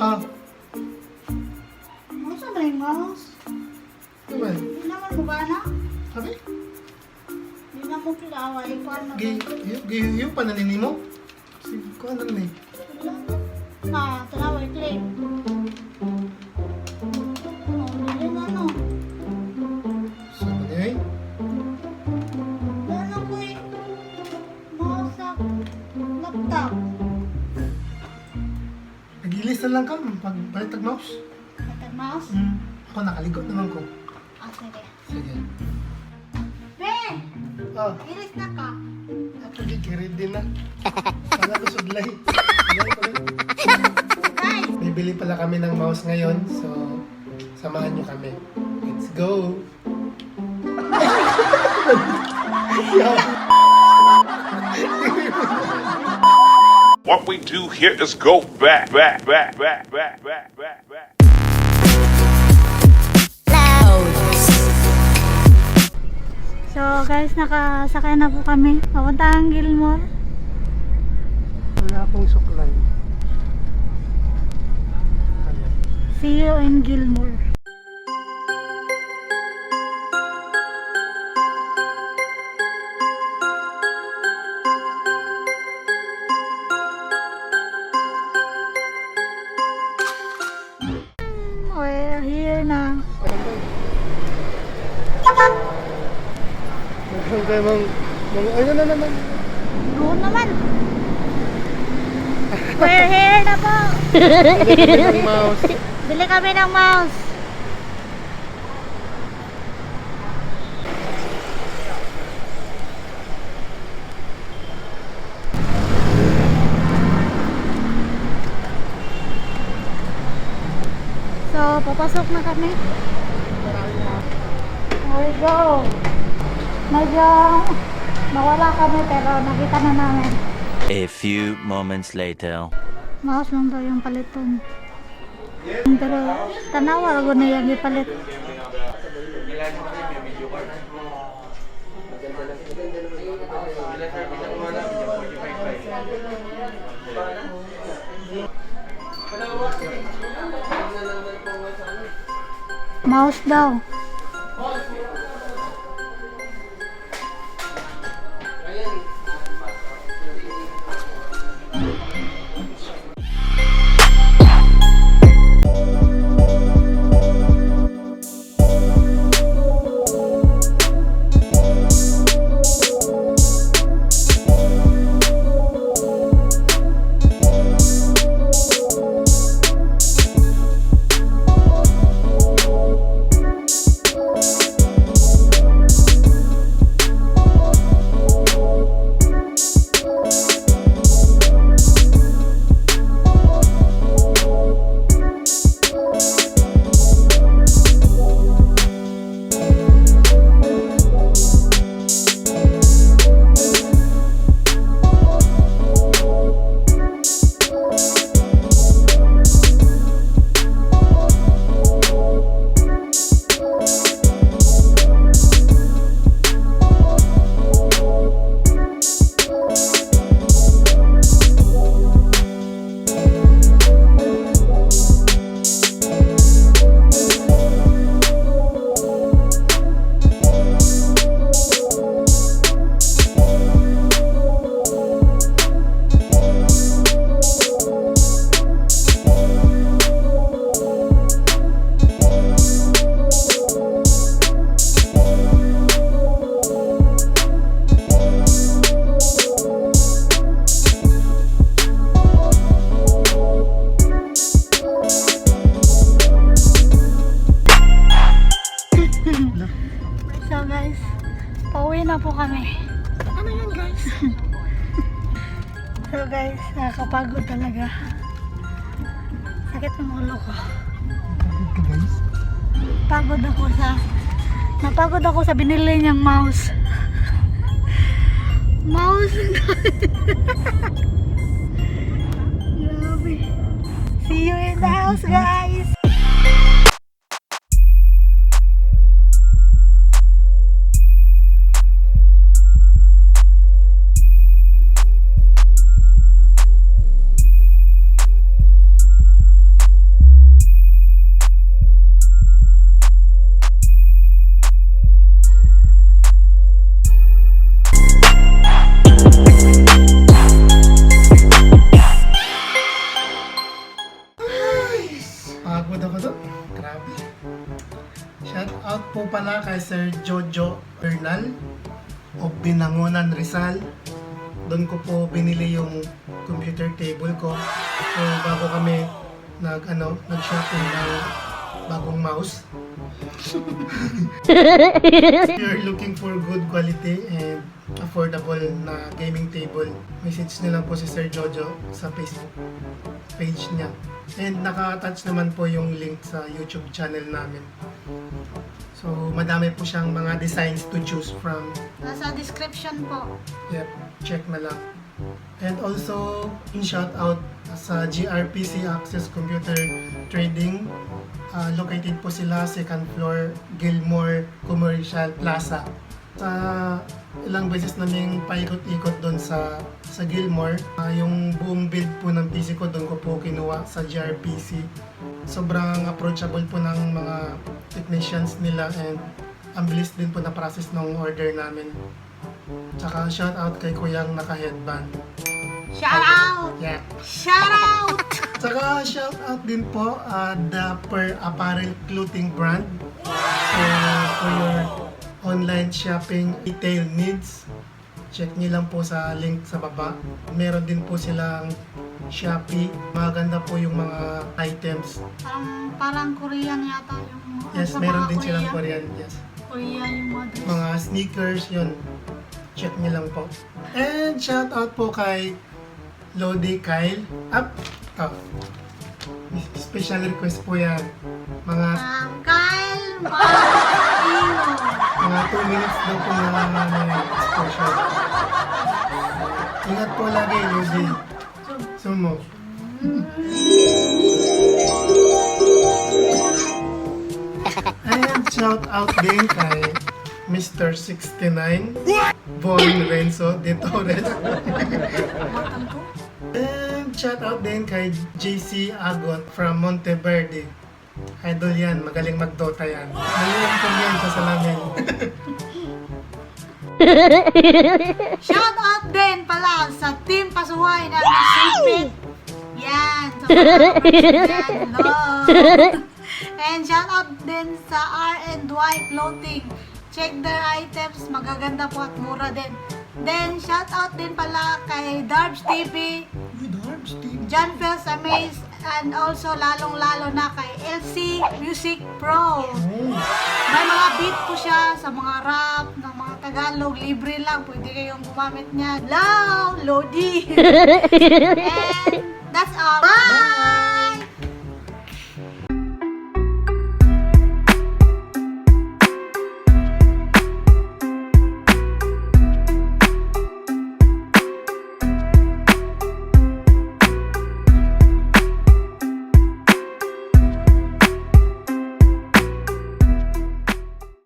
Ah, Masa ba yung mouse? ano ba? Hindi naman mo ba na? Sabi? Hindi na mo kilawa. Ikuan na ba? Yung pananini mo? Sige, kuha na rin eh. Na, tanawa, click. Oh, hindi na no. Saan ba niya eh? Ano ko eh? Mouse sa laptop. Nagilis na lang ka pag balik mouse. Ito mouse? Ako nakaligot naman ko. Ah, sige. Sige. Ben! Ah, Iris na ka. ako di kirid din na. Sana ko sudlay. Sudlay ko rin. Guys! Bibili pala kami ng mouse ngayon, so samahan nyo kami. Let's go! What we do here is go back. So guys, nakasakay na po kami. Papunta ang Gilmore. Wala akong suklay. See you in Gilmore. We're here na. Nagsasabi kayo ano na naman? Doon naman. We're here na po. Bibili ng mouse. Bili kami ng mouse. So, papasok na kami. There we go. Medyo nawala kami pero nakita na namin. A few moments later. Mouse lang daw yung paliton. Pero tanawa ko na yung ipalit. Mouse daw. So guys, pauwi na po kami. Ano yan guys? So guys, nakakapagod talaga. Sakit ng ulo ko. Napagod ako sa binili niyang mouse. Mouse. Grabe. See you in the house guys. Rizal. Doon ko po binili yung computer table ko. So bago kami nag-shopping ng bagong mouse. If you're looking for good quality and affordable na gaming table, message nyo lang po si Sir Jojo sa Facebook page niya. And naka-attach naman po yung link sa YouTube channel namin. So madami po siyang mga designs to choose from. Nasa description po. Yep, check na lang. And also, shout out sa GRPC Access Computer Trading. Located po sila second floor, Gilmore Commercial Plaza. Sa ilang beses naming paikot-ikot doon sa Gilmore, yung buong build po ng PC ko doon ko po kinuha sa GRPC. Sobrang approachable po ng mga technicians nila and ang bilis din po na process ng order namin. Tsaka shout out kay Kuyang naka-headband. Shout out! Yeah. Shout out! Tsaka shout out din po the Per Apparel Clothing Brand. So for your online shopping retail needs, check nyo lang po sa link sa baba. Meron din po silang Shopee. Maganda po yung mga items. Parang Korean yata yung Yes, sa meron mga din silang Korean. Yes. Korean yung mga dress. Mga sneakers, yun. Check nyo lang po. And shout out po kay Lodi Kyle. Special request po yan. Mga Kyle Martino. 2 minutes daw po na exposure. Ingat po lagi, Lodi. Sumo. And shout out din kay Mr. 69 Von Renzo de Torres. And shout out din kay JC Agot from Monteverde. Idol yan, magaling mag-Dota yan. Magaling po yan sa salamin. Shout out din pala sa Team Pasuhay na nasipit. Yan. Sa mga yan. Hello. And shout out din sa R&Y Clothing. Check their items. Magaganda po at mura din. Then, shout out din pala kay Darbs TV, John Fels Amaze, and also lalong-lalo na kay LC Music Pro. May mga beat po siya sa mga rap ng mga Tagalog. Libre lang. Pwede kayong gumamit niya. Lodi. And that's all. Bye!